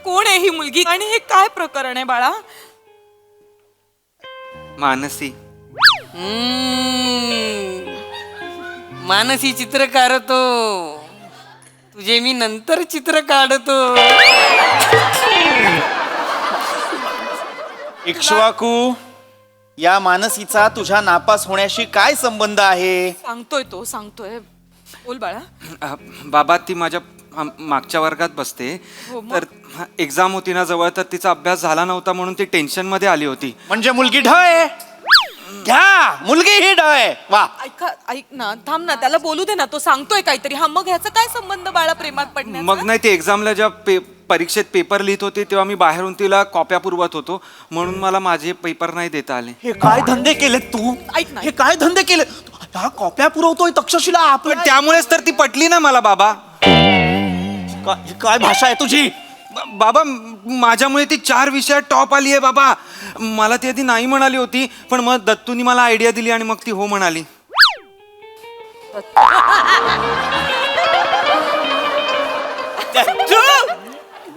कोण आहे ही मुलगी आणि हे काय प्रकरण आहे बाळा? मानसी. मानसी चित्र काढतो, तुझे मी नंतर चित्र काढतो. इक्ष्वाकू, या मानसीचा तुझ्या नापास होण्याशी काय संबंध आहे? सांगतोय तो सांगतोय. बोल बाळा. बाबा ती माझ्या मागच्या वर्गात बसते. हो, मग? तर एक्झाम होती ना जवळ, तर तिचा अभ्यास झाला नव्हता म्हणून ती टेन्शन मध्ये आली होती. म्हणजे मुलगी ढय घ्या, मुलगी ही ढय. वा, ऐक ना, थांब ना, त्याला बोलू दे ना, तो सांगतोय काहीतरी. हा मग ह्याचा काय संबंध बाळा प्रेमात पडण्याचा? मग नाही, ती एक्झामला जेव्हा परीक्षेत पेपर लिहित होती तेव्हा मी बाहेरून तिला कॉप्या पुरवत होतो, म्हणून मला माझे पेपर नाही देता आले. हे काय धंदे केलेत तू? ऐक ना. हे काय धंदे केले? हा कॉप्या पुरवतोय तक्षशिला पण आपण. त्यामुळेच तर ती पटली ना मला बाबा. ही काय भाषा आहे तुझी? बाबा माझ्यामुळे ती 4 विषयात टॉप आली आहे बाबा. मला ती आधी नाही म्हणाली होती, पण मग दत्तूनी मला आयडिया दिली आणि मग ती हो म्हणाली.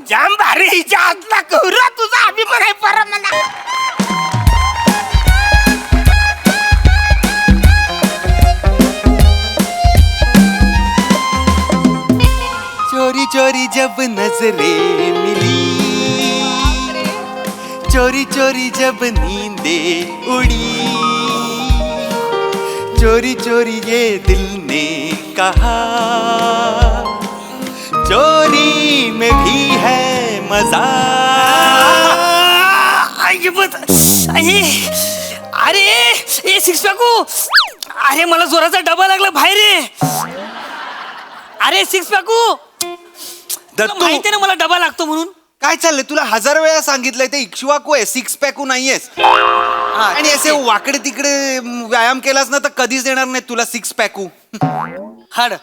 जाम भारी हिच्या हातला कहुरा तुझा अभिमान आहे परमना. चोरी चोरी जब नजरे मिली, चोरी चोरी जब नींदे उड़ी, चोरी चोरी ये दिल ने कहा, चोरी में भी है मजा. अरे ए सिक्स पॅकू, अरे मला जोराचा डबा लागला बाहेर रे. अरे सिक्स पॅकू, दत्तू माहिती ना मला डबा लागतो म्हणून. काय चाललंय? तुला 1000 वेळा सांगितलंय ते इक्ष्वाकू आहे, 6 पॅकू नाहीयेस. आणि असे वाकडे तिकडे व्यायाम केलास ना तर कधीच येणार नाही तुला 6 पॅकू. हाड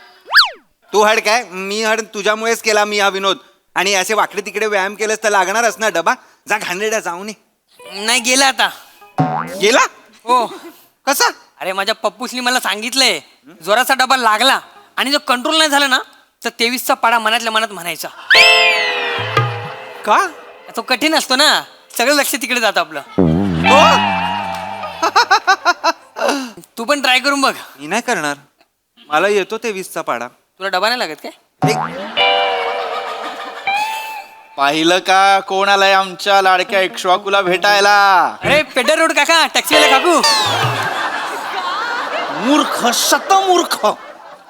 तू हड काय, मी हड तुझ्यामुळेच केला मी हा विनोद. आणि असे वाकडे तिकडे व्यायाम केलेस तर लागणारच ना डबा. जा घाणेरड्या जाऊन ये. नाही गेला आता. गेला? हो. कसा? अरे माझ्या पप्पूसनी मला सांगितलंय, जोराचा डबा लागला आणि जो कंट्रोल नाही झाला ना तर 23चा पाडा मनातल्या मनात म्हणायचा. का? तो कठीण असतो ना, सगळं लक्ष तिकडे जातं आपलं. तू पण ट्राय करून बघ. मी नाही करणार, मला येतो 23चा पाडा. तुला डबा नाही लागत काय? पाहिलं का कोण आलाय आमच्या लाडक्या इक्ष्वाकूला भेटायला? अरे पेडर रोड काका, टॅक्सीवाला काकू. मूर्ख, शतमूर्ख.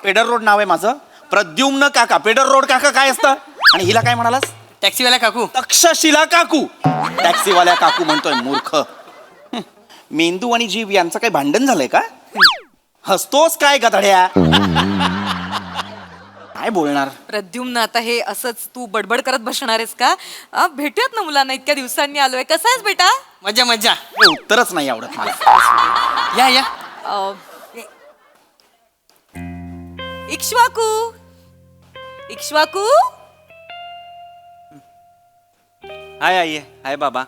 पेडर रोड नाव आहे माझं, प्रद्युम्न काका. पेडर रोड काका काय असतं? आणि हिला काय म्हणालास? टॅक्सीवाला काकू. तक्षशिला काकू. टॅक्सीवाल्या काकू म्हणतोय, मूर्ख. मेंदू आणि जीव यांचं काही भांडण झालंय का? हसतोस काय गधड्या? काय बोलणार? प्रद्युम्न, आता हे असंच तू बडबड करत बसणार आहेस का? भेटूयात ना मुलांना, इतक्या दिवसांनी आलोय. कसा आहेस बेटा? मजा मजा. हे उत्तरच नाही आवडत मला. या या. इक्ष्वाकू, इक्ष्वाकू. हाय आई, हाय बाबा.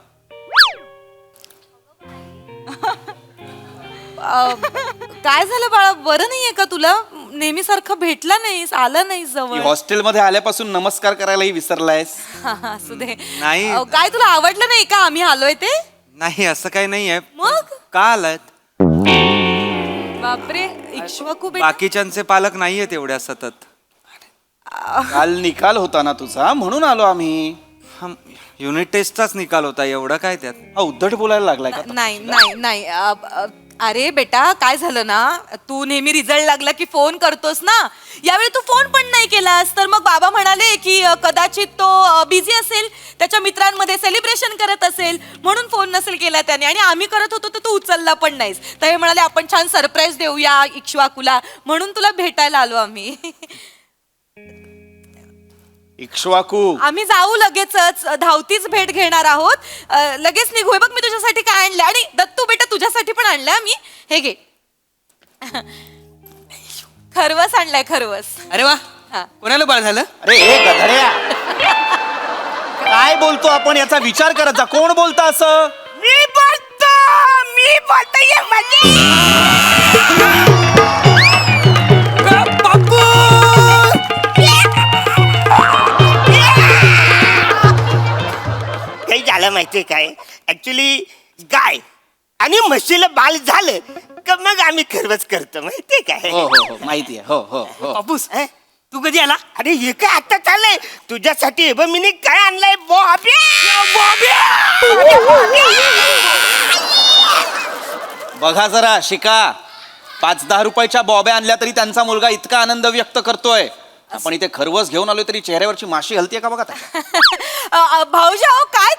काय झालं बाळा, बरं नाहीये का तुला? नेहमीसारखं भेटला नाहीस, आला नाहीस जवळ. हॉस्टेलमध्ये आल्यापासून नमस्कार करायलाही विसरलायस. असू दे. नाही. काय तुला आवडलं नाही का आम्ही आलोय ते? नाही असं काही नाहीये. मग का आलात? बापरे, इक्ष्वाकू बेटा. बाकीच्यांचे पालक नाहीयेत एवढ्या सतत. काल निकाल होता ना तुझा, म्हणून आलो आम्ही. युनिट टेस्टचाच निकाल होता, एवढं काय त्यात? हा उद्धट बोलायला लागलाय का? नाही नाही नाही. अरे बेटा, काय झालं ना, तू नेहमी रिझल्ट लागला की फोन करतोस ना, यावेळी तू फोन पण नाही केलास. तर मग बाबा म्हणाले की कदाचित तो बिझी असेल, त्याच्या मित्रांमध्ये सेलिब्रेशन करत असेल, म्हणून फोन नसेल केला त्याने. आणि आम्ही करत होतो तर तू उचलला पण नाहीस. तर हे म्हणाले आपण छान सरप्राईज देऊया इक्ष्वाकूला, म्हणून तुला भेटायला आलो आम्ही. इक्ष्वाकू, आम्ही जाऊ लगेचच, धावतीच भेट घेणार आहोत. लगेच निघू. बघ मी तुझ्यासाठी काय आणलं, आणि दत्तू बेटा तुझ्यासाठी पण आणलंय मी. हे घे, खरवस आणलाय, खरवस. अरे वा, हा. कोणाला बाळ झालं? अरे हे गधड्या, काय बोलतो आपण याचा विचार करत जा. कोण बोलतं असं? मी बोलतो झालं माहितीये काय ऍक्च्युली गाय आणि म्हशीला बाल झालं का मग आम्ही खरवच करतो माहितीये काय हो हो हो माहिती आहे हो हो हो बापूस अं? तू कधी आला अरे हे काय आता चाललंय तुझ्यासाठी हे बघ मी काय आणलंय बॉब्या बघा जरा शिका 5-10 रुपयाच्या बॉब्या आणल्या तरी त्यांचा मुलगा इतका आनंद व्यक्त करतोय आपण इथे खरवस घेऊन आलोय तरी चेहऱ्यावरची माशी हलतीये का बघा त्याच्या. भाऊजाओ काय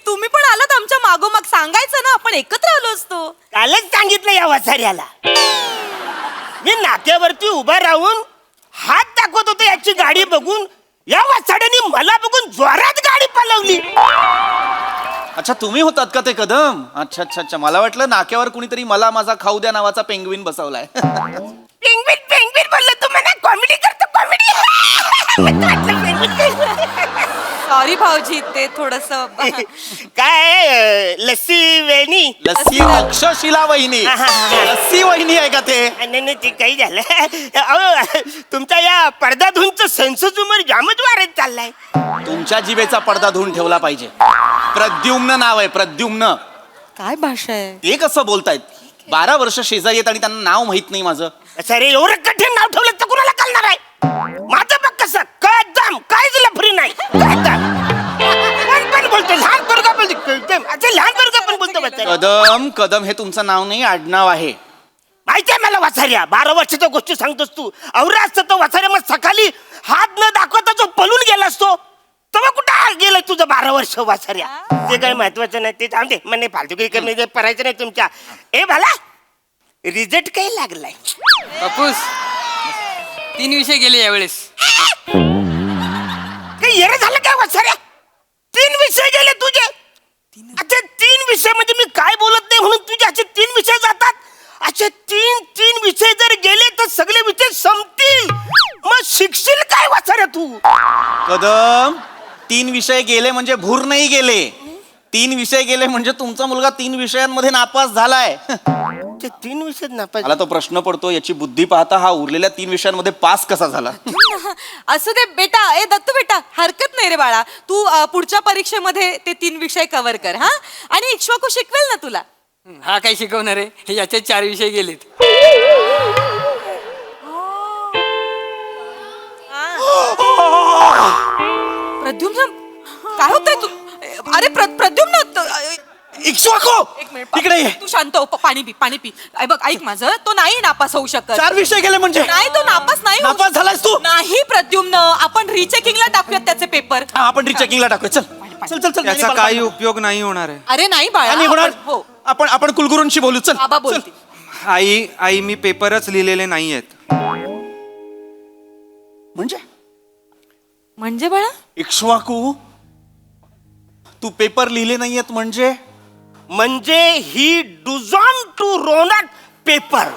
तुम्ही पण आलात आमच्या मागोमाग सांगायचं ना आपण एकत्र आलो असतो. कालच सांगितलं या वासाऱ्याला मी नाक्यावरती उभा राहून हात दाखवत होतो याची गाडी बघून या वासाड्याने मला बघून जोरात गाडी पळवली. अच्छा तुम्ही होतात का ते कदम अच्छा अच्छा अच्छा मला वाटलं नाक्यावर कुणीतरी मला माझा खाऊ द्या नावाचा पेंग्विन बसवलाय. पेंग्विन पेंग्विन बोललो तुम्हाला कॉमेडी करतो कॉमेडी सॉरी भाऊजी ते थोडस काय लस्सी वेणी लस्सी अक्षशिला वहिनी लस्सी वहिनी आहे का ते नाही ते काही झालं अहो तुमच्या या पडदा धुंचं सेन्सस उमर जामच वाढत चाललाय. तुमच्या जिभेचा पडदा धुवून ठेवला पाहिजे. प्रद्युम्न नाव आहे प्रद्युम्न. काय भाषा आहे. ते कसं बोलतायत 12 वर्ष शेजारी आहेत आणि त्यांना नाव माहित नाही माझं. अरे एवढं कठीण नाव ठेवलं तर कुणाला कळणार आहे. माझं बघ कसं कदम काहीच लफरी नाही पण बोलतो लहान पोरगा बोलतो लहान पोरगा पण बोलतो म्हातारा. कदम कदम हे तुमचं नाव नाही आडनाव आहे. माहितीये मला वाचाऱ्या 12 वर्षाच्या गोष्टी सांगतोस तू अवरा असतं तो वाचाऱ्या मग सकाळी हात न दाखवता जो पळून गेला असतो तेव्हा कुठं गेलं तुझं 12 वर्ष वाचाऱ्या. ते काही महत्वाचं नाही ते जाऊन दे म्हणे फालतू काही कमी करायचं नाही तुमच्या. ए भाला रिझल्ट काही लागलाय. बापूस 3 विषय गेले यावेळेस. काही येणं झालं काय वाचाऱ्या 3 विषय गेले तुझे. अच्छा 3 विषय म्हणजे मी काय बोलत नाही म्हणून तुझे असे 3 विषय जातात. अच्छा 3 विषय जर गेले तर सगळे विषय संपतील मग शिकशील काय वाचाऱ्या तू. कदम 3 विषय गेले म्हणजे भूर नाही गेले. 3 विषय गेले म्हणजे तुमचा मुलगा 3 विषयांमध्ये नापास झालाय. ते 3 विषय नापास. मला तो प्रश्न पडतो याची बुद्धी पाहता हा उरलेल्या 3 विषयांमध्ये पास कसा झाला. असू दे बेटा. ए दत्तू बेटा हरकत नाही रे बाळा. तू पुढच्या परीक्षेमध्ये ते 3 विषय कव्हर कर हा. आणि इक्ष्वाकू शिकवेल ना तुला. हा काय शिकवणार आहे हे याचे 4 विषय गेलेत. प्रद्युम्न काय होतंय तू. अरे प्रद्युम्न इक्ष्वाकू एक मिनिट इकडे ये. तू शांत हो. पाणी पी. बघ ऐक माझं तो नाही नापास होऊ शकत. 4 विषय गेले म्हणजे नाही तो नापास नाही होऊ नापास झालायस तू. नाही प्रद्युम्न आपण रिचेकिंगला टाकूयात त्याचे पेपर. हा, आपण रिचेकिंगला टाकूया चल चल चल चल त्याचा नाही, काही उपयोग नाही होणार आहे. अरे नाही बाळा. नाही होणार. हो आपण कुलगुरूंशी बोलू चल बाबा चल. बोलते. आई मी पेपरच लिहिलेले नाहीयेत. म्हणजे बाळा इक्ष्वाकू तू पेपर लिहिले नाहीयेत म्हणजे ही डुझॉन टू रोनट पेपर.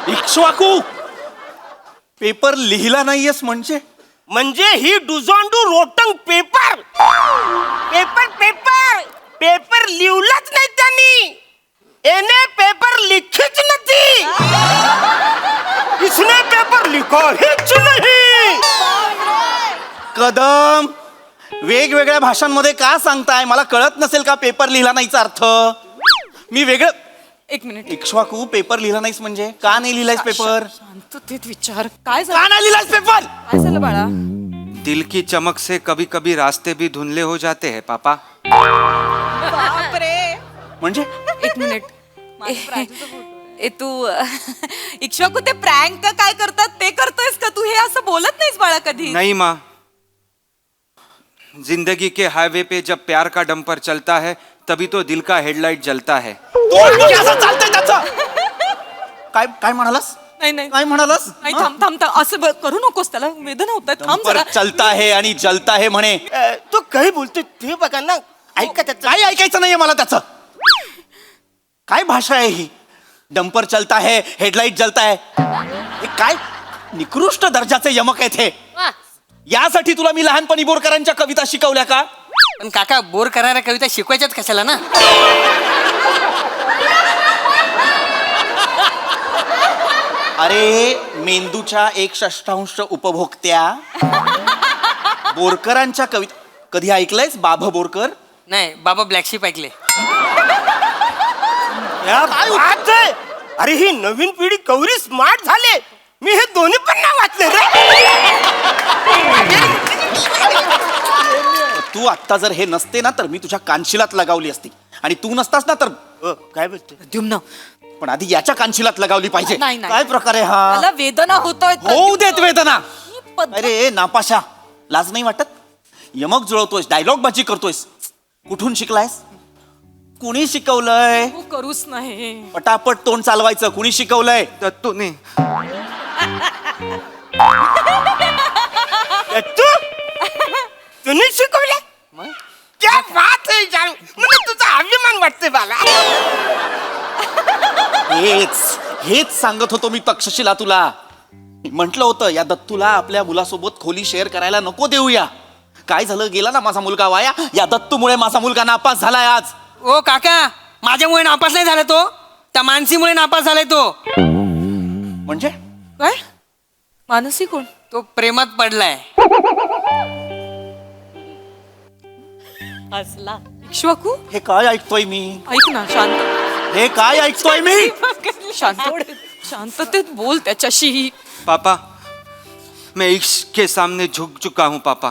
इक्ष्वाकू पेपर लिहिला नाहीयेस म्हणजे ही डुझॉन टू रोटंग पेपर. पेपर पेपर पेपर लिवलाच नाही त्यांनी. एने पेपर लिखीच नाही. इसने पेपर लिखा हिच नाही. कदम वेगवेगळ्या भाषांमध्ये का सांगताय मला कळत नसेल का पेपर लिहिला नाहीचा अर्थ. मी वेगळं एक मिनिट. इक्ष्वाकू पेपर लिहिला नाहीस म्हणजे का नाही लिहिलायस पेपर. शांततेत विचार. काय का झालं. नाही लिहिलास पेपर. काय झालं बाळा. दिल की चमक से कभी कभी रास्ते भी धुंधले हो जाते हैं पापा. बापरे. म्हणजे एक मिनिट. ए तू इक्ष्वाकू ते प्रँक काय करतात ते करतोयस का तू. हे असं बोलत नाहीस बाळा कधी. नहीं माँ, जिंदगी के हाईवे पे जब प्यार का डंपर चलता है तभी तो दिल का हेडलाइट जलता है. असं चालतंय त्याचं. काय काय म्हणालास नाही काय म्हणालास. नाही थांब असं करू नकोस. त्याला वेदना होत आहेत. थांब पर जरा. चलता है आणि जलता है म्हणे. तो काही बोलतोय ते बघा ना. ऐका त्याचं. काय ऐकायचं नाहीये मला त्याचं. काय भाषा आहे ही. डंपर चलता है हेडलाइट जलता है. हे काय निकृष्ट दर्जाचे यमक आहेत हे. यासाठी तुला मी लहानपणी बोरकरांच्या कविता शिकवल्या का. पण काका बोर करणाऱ्या कविता शिकवायच्याच कशाला ना. अरे मेंदूच्या 1/6 उपभोक्त्या बोरकरांच्या कविता कधी ऐकलंयस बाभ बोरकर? नाही बाबा ब्लॅक शिप ऐकले. या बात आहे. अरे ही नवीन पिढी कवरी स्मार्ट झाले. मी हे दोन्ही पण नाही वाचले रे. तू आत्ता जर हे नसते ना तर मी तुझ्या कानशिलात लगावली असती आणि तू नसतास ना तर काय बोलते? प्रद्युम्न, पण आधी याच्या कानशिलात लगावली पाहिजे. नाही, नाही. काय प्रकार आहे हा? मला वेदना होतोय. होऊ देत वेदना. ही पद्धत- अरे नापाशा, लाज नाही वाटत? यमक जुळवतोयस, डायलॉग बाजी करतोयस. कुठून शिकलायस? कुणी शिकवलंय? तू करूच नाही. पटापट तोंड चालवायचं. कुणी शिकवलंय? दत्तूने. तुम्ही शिकवले? क्या बात आहे जान. मला तुझा अभिमान वाटतोय मला. हेच सांगत होतो मी तक्षशिला तुला. म्हटलं होतं या दत्तूला आपल्या मुलासोबत खोली शेअर करायला नको देऊया. काय झालं, गेला ना माझा मुलगा वाया. या दत्तूमुळे माझा मुलगा नापास झालाय आज. ओ काका, माझ्यामुळे नापास नाही झाला तो, त्या मानसीमुळे नापास झालाय तो. म्हणजे काय मानसी कोण? तो प्रेमात पडलाय. हसला. इक्ष्वाकू, हे काय ऐकतोय मी? ऐक ना, शांत. हे काय ऐकतोय मी? शांततेत बोल त्याच्याशी. पापा, मैं इश्क के सामने झुक चुका हूँ पापा,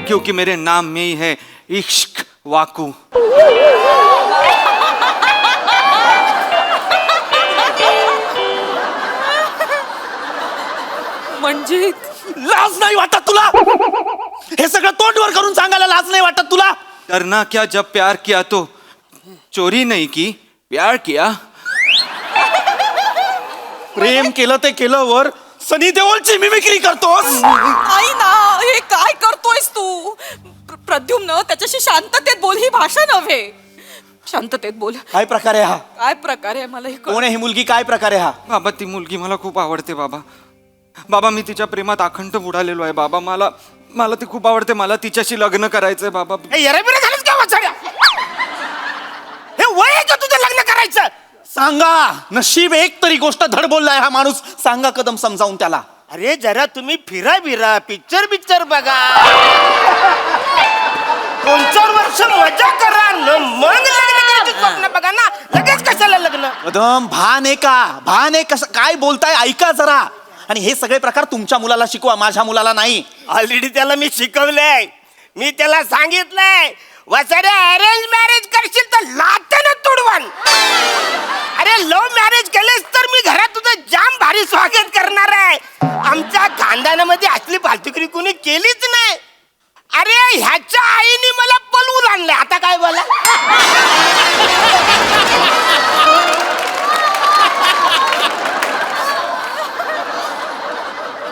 क्योंकि मेरे नाम में ही है इश्क वाकू. म्हणजे लाज नाही वाटत तुला? हे सगळं तोंडवर करून सांगायला लाज नाही वाटत तुला? करना क्या जब प्यार किया तो चोरी नहीं की, प्यार किया. प्रेम केलं ते केलं वर सनी देओलची मिमिक्री करतोस. नाही ना, हे काय करतोयस तू? प्रद्युम्न, त्याच्याशी शांततेत बोल. ही भाषा नव्हे. शांततेत बोल. काय प्रकार आहे हा? काय प्रकार आहे मला हे कोण आहे ही मुलगी? काय प्रकार आहे हा? बाबा, ती मुलगी मला खूप आवडते बाबा. बाबा, मी तिच्या प्रेमात अखंड बुडालेलो आहे बाबा. मला ती खूप आवडते. मला तिच्याशी लग्न करायचंय बाबा. येराबिरा झालंच का वाचाड्या? हे वय आहे का तुझं लग्न करायचं? सांगा. नशीब एक तरी गोष्ट धड बोललाय हा माणूस. सांगा कदम समजावून त्याला. अरे जरा तुम्ही फिरा बिरा, पिक्चर बघा, 2-4 वर्ष मजा करा न मग लग्न करायचं स्वप्न बघा ना. लगेच कशाला लग्न? कदम, भान आहे का? भान आहे कसं? काय बोलताय ऐका जरा. आणि हे सगळे प्रकार तुमच्या मुलाला शिकवा, माझ्या मुलाला नाही. ऑलरेडी त्याला मी शिकवलंय. मी त्याला सांगितलंय, वसारे अरेंज मॅरेज करशील तर लाथेनं तुडवान. अरे लव्ह मॅरेज केलेस तर मी घरात तुझं जाम भारी स्वागत करणार आहे. आमच्या खानदानामध्ये असली फालतुगिरी कोणी केलीच नाही. अरे ह्याच्या आईने मला पलवून आणलंय. आता काय बोला?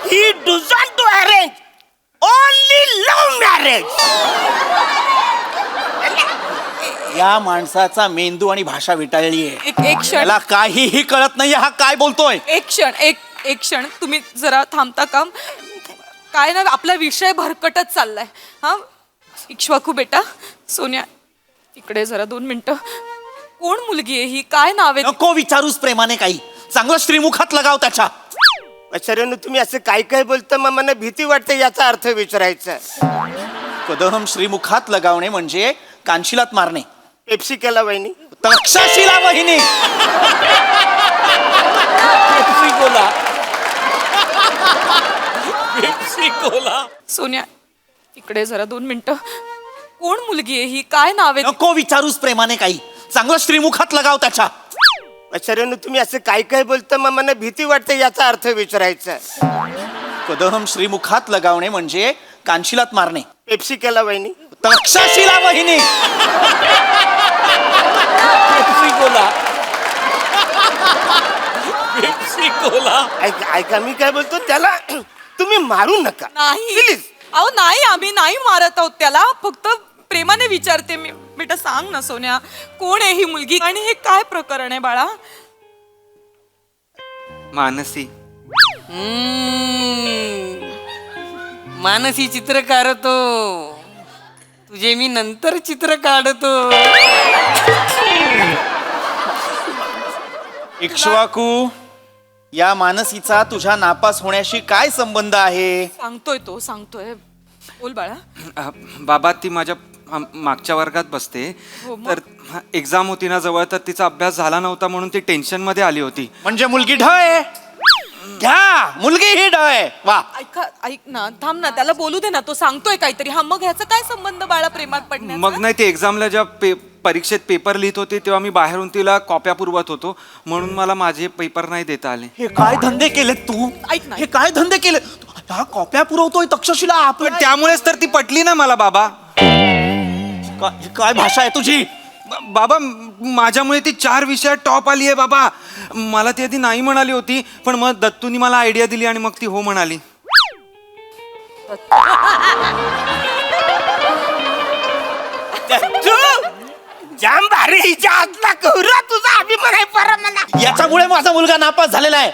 He doesn't to arrange, only love marriage. या माणसाचा मेंदू आणि भाषा विटाळलीये. एक क्षण, त्याला काहीही कळत नाहीये हा काय बोलतोय. एक क्षण तुम्ही जरा थांबता का? काय ना, आपला विषय भरकटत चाललाय. हा इक्ष्वाकू बेटा, सोन्या इकडे जरा 2 मिनिटं. कोण मुलगी आहे ही? काय नाव आहे? नको विचारूस प्रेमाने काही. चांगलं श्रीमुखात लगाव त्याच्या. आचार्यानं तुम्ही असं काय काय बोलता, मग मला भीती वाटते याचा अर्थ विचारायचा. कदम, श्रीमुखात लगावणे म्हणजे कानशिलात मारणे. पेप्सी केला वहिनी. तक्षशिला वहिनी. Pepsi Cola. Pepsi Cola. सोन्या इकडे जरा 2 मिनिटं. कोण मुलगी आहे ही? काय नाव आहे? नको विचारूस प्रेमाने काही. चांगलं श्रीमुखात लगाव त्याच्या. आचार्यानं तुम्ही असं काय काय बोलता, मग मला भीती वाटते याचा अर्थ विचारायचा. कदम, श्रीमुखात लगावणे म्हणजे कानशिलात मारणे. पेप्सी केला वहिनी. तक्षशिला वहिनी. Pepsi Cola. Pepsi Cola. ऐका मी काय बोलतो त्याला तुम्ही मारू नका नाही. प्लीज. अहो नाही, आम्ही नाही मारत आहोत त्याला. फक्त प्रेमाने विचारते मी. बेटा सांग ना सोन्या, कोण आहे ही मुलगी आणि हे काय प्रकरण आहे बाळा? मानसी. मानसी चित्र काढतो, तुझे मी नंतर चित्र काढतो. इक्ष्वाकू, या मानसीचा तुझ्या नापास होण्याशी काय संबंध आहे? सांगतोय बोल बाळा. बाबा ती माझ्या मागच्या वर्गात बसते. हो, मग? तर एक्झाम होती ना जवळ, तर तिचा अभ्यास झाला नव्हता म्हणून ती टेन्शन मध्ये आली होती. म्हणजे मुलगी ढ आहे. घ्या, मुलगी ही ढ आहे. वा. ऐक ना, थांब ना, त्याला बोलू दे ना, तो सांगतोय काहीतरी. हा, मग ह्याचा काय संबंध बाळा प्रेमात पडण्याचा? मग नाही, ते एक्झामला जेव्हा परीक्षेत पेपर लिहित होती तेव्हा मी बाहेरून तिला कॉप्या पुरवत होतो, म्हणून मला माझे पेपर नाही देता आले. हे काय धंदे केलेत तू? ऐक ना. हे काय धंदे केले? हा कॉप्या पुरवतोय तक्षशिला आपण. पण त्यामुळेच तर ती पटली ना मला बाबा. ही काय भाषा आहे तुझी? बाबा माझ्यामुळे ती 4 विषयात टॉप आली आहे बाबा. मला ती आधी नाही म्हणाली होती, पण मग दत्तूनी मला आयडिया दिली आणि मग ती हो म्हणाली. जाम भारी हिच्या हातला कौरा तुझा अभिमान आहे परा मला. याच्यामुळे माझा मुलगा नापास झालेला आहे.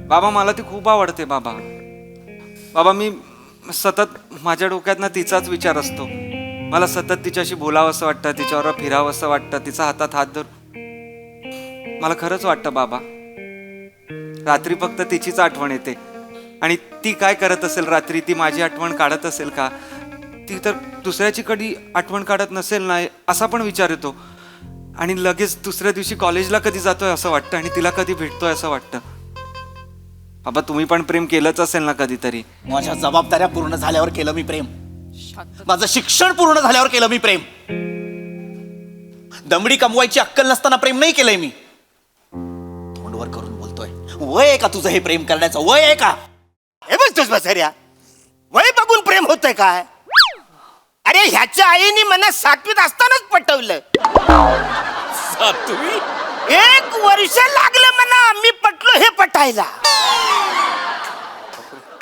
बाबा मला ती खूप आवडते बाबा. बाबा मी सतत माझ्या डोक्यात ना तिचाच विचार असतो. मला सतत तिच्याशी बोलावं असं वाटतं, तिच्यावर फिरावं असं वाटतं, तिचा हातात हात धरून. मला खरंच वाटतं बाबा, रात्री फक्त तिचीच आठवण येते. आणि ती काय करत असेल रात्री, ती माझी आठवण काढत असेल का? ती तर दुसऱ्याची कधी आठवण काढत नसेल ना, असा पण विचार येतो. आणि लगेच दुसऱ्या दिवशी कॉलेजला कधी जातोय असं वाटतं आणि तिला कधी भेटतोय असं वाटतं. बाबा तुम्ही पण प्रेम केलंच असेल ना कधीतरी? माझ्या जबाबदाऱ्या पूर्ण झाल्यावर केलं मी प्रेम. माझं शिक्षण पूर्ण झाल्यावर केलं मी प्रेम. दमडी कमवायची अक्कल नसताना प्रेम नाही केलंय मी. तोंडवर करून बोलतोय. वय आहे का तुझं हे प्रेम करण्याचं? वय आहे का? हे बोलतोस बसऱ्या, वय बघून प्रेम होतंय काय? अरे ह्याच्या आईने मला 7वीत असतानाच पटवलं. 7वी? 1 वर्ष लागलं मला मी पटलो हे पटायला.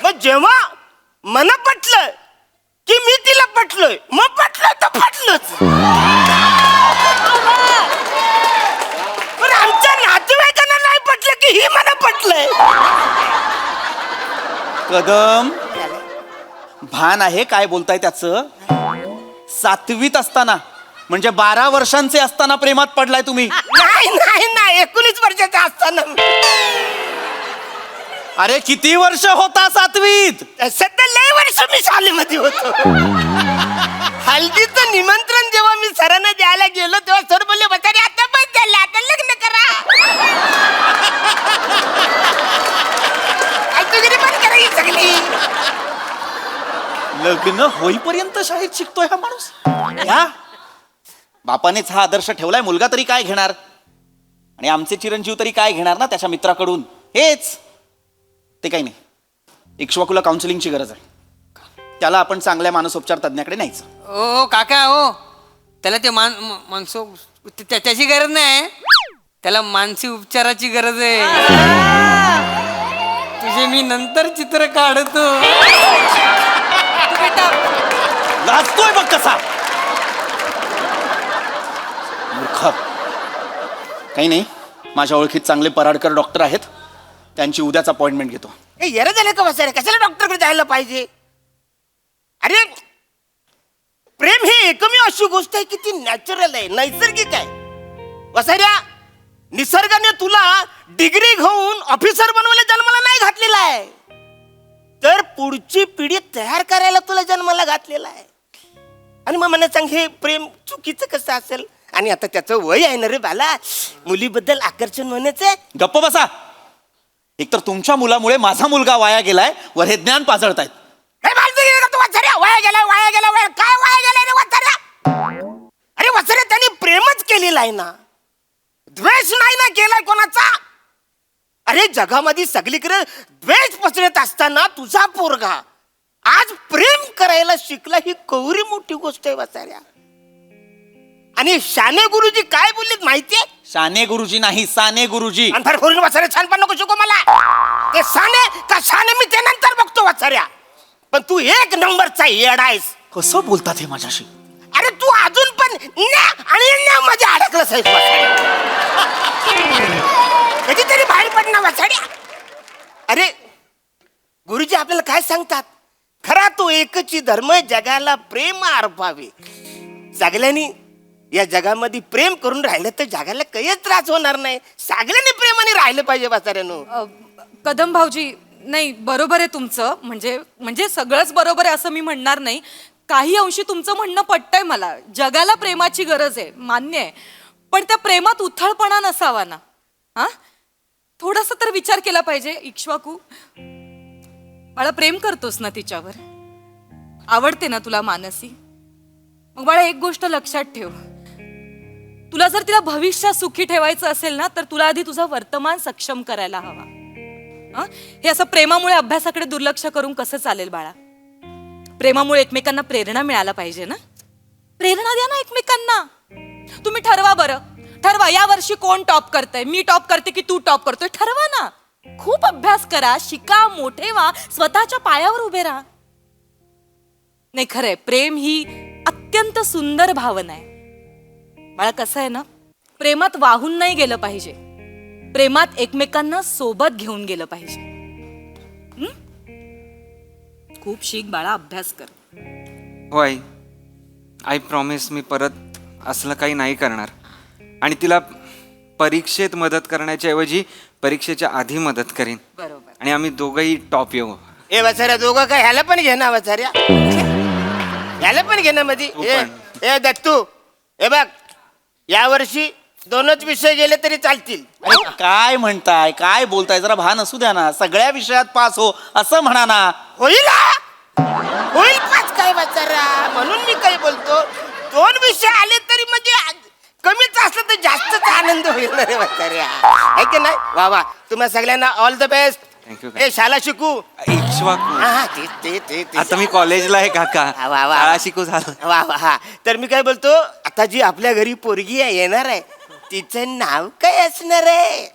मग जेव्हा मला पटलं की मी तिला पटलोय, मग पटलं तर पटलंच. पण आमच्या नातेवाईकांना नाही पटलं की ही मला पटलंय. कदम, भान आहे काय बोलताय त्याचं? 7वीत असताना म्हणजे 12 वर्षांचे असताना प्रेमात पडलाय तुम्ही? नाही नाही नाही, 19 वर्षाचा असताना. अरे किती वर्ष होता 7वीत? सध्या लय वर्ष मी शाळेमध्ये होतो. हल्दीचं निमंत्रण जेव्हा मी सरांना द्यायला गेलो तेव्हा सर बोलले, बसारे आता बस झालं, आता लग्न करा. आलतुगिरी पण करा ही सगळी. लग्न होईपर्यंत शाळेत शिकतोय हा माणूस. या बापानेच हा आदर्श ठेवलाय. मुलगा तरी काय घेणार? आणि आमचे चिरंजीव तरी काय घेणार ना त्याच्या मित्राकडून? हेच. ते काही नाही, इक्ष्वाकूला काउन्सिलिंगची गरज आहे. त्याला आपण चांगल्या मानसोपचार तज्ञाकडे न्यायचं. ओ काका हो, त्याला ते माणसो त्याची गरज नाही, त्याला मानसी उपचाराची गरज आहे. तुझे मी नंतर चित्र काढतो. लाजतोय बघ कसा. मूर्ख. काही नाही, माझ्या ओळखीत चांगले पराडकर डॉक्टर आहेत, त्यांची उद्याच अपॉइंटमेंट घेतो. हे येरं झालं का बसारे? कशाला डॉक्टरकडे जायला पाहिजे? अरे प्रेम हे एकमेव अशी गोष्ट आहे की ती नॅचरल आहे, नैसर्गिक आहे. वसाऱ्या, निसर्गाने तुला डिग्री घेऊन ऑफिसर बनवायला जन्माला नाही घातलेला आहे, तर पुढची पिढी तयार करायला तुला जन्माला घातलेला आहे. आणि मग मला सांग, हे प्रेम चुकीचं कसं असेल? आणि आता त्याचं वय आहे ना रे बाला, मुलीबद्दल आकर्षण होण्याचं. गप्प बसा. एकतर तुमच्या मुलामुळे माझा मुलगा वाया गेलाय, वर हे ज्ञान पाजळतायत. वाया गेला काय वाया गेलाय रे वाचाऱ्या? अरे वाचाऱ्या, त्यांनी प्रेमच केलेलं आहे ना, द्वेष नाही ना केलाय कोणाचा. अरे जगामध्ये सगळीकडे द्वेष पसरत असताना तुझा पोरगा आज प्रेम करायला शिकला, ही कवरी मोठी गोष्ट आहे वाचाऱ्या. आणि शाने गुरुजी काय बोललेत माहितीये? शाने गुरुजी नाही, साने गुरुजी. फार फोडून वाचाऱ्या, छान पण नको शिकू मला. ते साने का शाने मी ते नंतर बघतो वाचाऱ्या, पण तू 1 नंबरचा येडा आहेस. कसं बोलतात हे माझ्याशी? अरे तू अजून पण मध्ये अडकलंस आहेस वाचाड्या. कधीतरी बाहेर पडणार वाचाड्या. अरे गुरुजी आपल्याला काय सांगतात? खरा तो एकची धर्म जगाला प्रेम अर्पावे. सगळ्यांनी या जगामध्ये प्रेम करून राहिलं तर जगाला काहीच त्रास होणार नाही. सगळ्यांनी प्रेमाने राहिलं पाहिजे वाचाऱ्यानो. कदम भाऊजी, नाही बरोबर आहे तुमचं, म्हणजे सगळंच बरोबर आहे असं मी म्हणणार नाही. काही अंशी तुमचं म्हणणं पटतंय मला. जगाला प्रेमाची गरज आहे, मान्य आहे. पण त्या प्रेमात उथळपणा नसावा ना. हा, थोडासा तर विचार केला पाहिजे. इक्ष्वाकू, बाळा प्रेम करतोस ना तिच्यावर, आवडते ना तुला मानसी. मग बाळा एक गोष्ट लक्षात ठेव, तुला जर तिला भविष्यात सुखी ठेवायचं असेल ना तर तुला आधी तुझा वर्तमान सक्षम करायला हवा. हा, हे असं प्रेमामुळे अभ्यासाकडे दुर्लक्ष करून कसं चालेल बाळा. प्रेमामुळे एकमेकांना प्रेरणा मिळायला पाहिजे ना. प्रेरणा द्या ना एकमेकांना. तुम्ही ठरवा बरं, ठरवा या वर्षी कोण टॉप करतंय, मी टॉप करते की तू टॉप करतोय, ठरवा ना. खूप अभ्यास करा, शिका, मोठे व्हा, स्वतःच्या पायावर उभे राहा. नाही खरंय, प्रेम ही अत्यंत सुंदर भावना आहे बाळा. कसं आहे ना, प्रेमात वाहून नाही गेलं पाहिजे, प्रेमात एकमेकांना सोबत घेऊन गेलं पाहिजे. खूप शिक बाळा, अभ्यास कर. हो आई, आय प्रॉमिस मी परत असलं काही नाही करणार. आणि तिला परीक्षेत मदत करण्याच्या ऐवजी परीक्षेच्या आधी मदत करीन. बरोबर. आणि आम्ही दोघंही टॉप येऊ. ए वाचाऱ्या दोघं काय ह्याला पण घे ना वाचाऱ्या, ह्याला पण घे ना मधी. तू ए पण. ए दत्तू, हे बघ यावर्षी 2च विषय गेले तरी चालतील. अरे काय म्हणताय, काय बोलताय, जरा भान असू द्या ना. सगळ्या विषयात पास हो असं म्हणा ना. होईल होईल पाच काय वाचारा, म्हणून मी काही बोलतो. 2 विषय आले तरी म्हणजे कमीच असलं तर जास्तच आनंद होईल ना रे वाचाऱ्या, आहे की नाही. वा वा, तुम्हा सगळ्यांना ऑल द बेस्ट. थँक्यू. ए शाला शिकू. इक्ष्वाकू, हा हा, ते आता मी कॉलेजला आहे काका. वा, वा, वा. शाळा शिकू झालं. वा वा. हा, तर मी काय बोलतो, आता जी आपल्या घरी पोरगी येणार आहे तिचं नाव काय असणार आहे.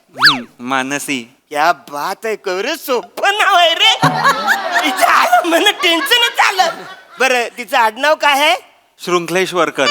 मानसी. क्या बात आहे, कवरे सोपं नाव आहे रे. तिचं आलं मला टेन्शनच आलं. बरं तिचं आडनाव काय आहे. शृंखलेश्वरकर.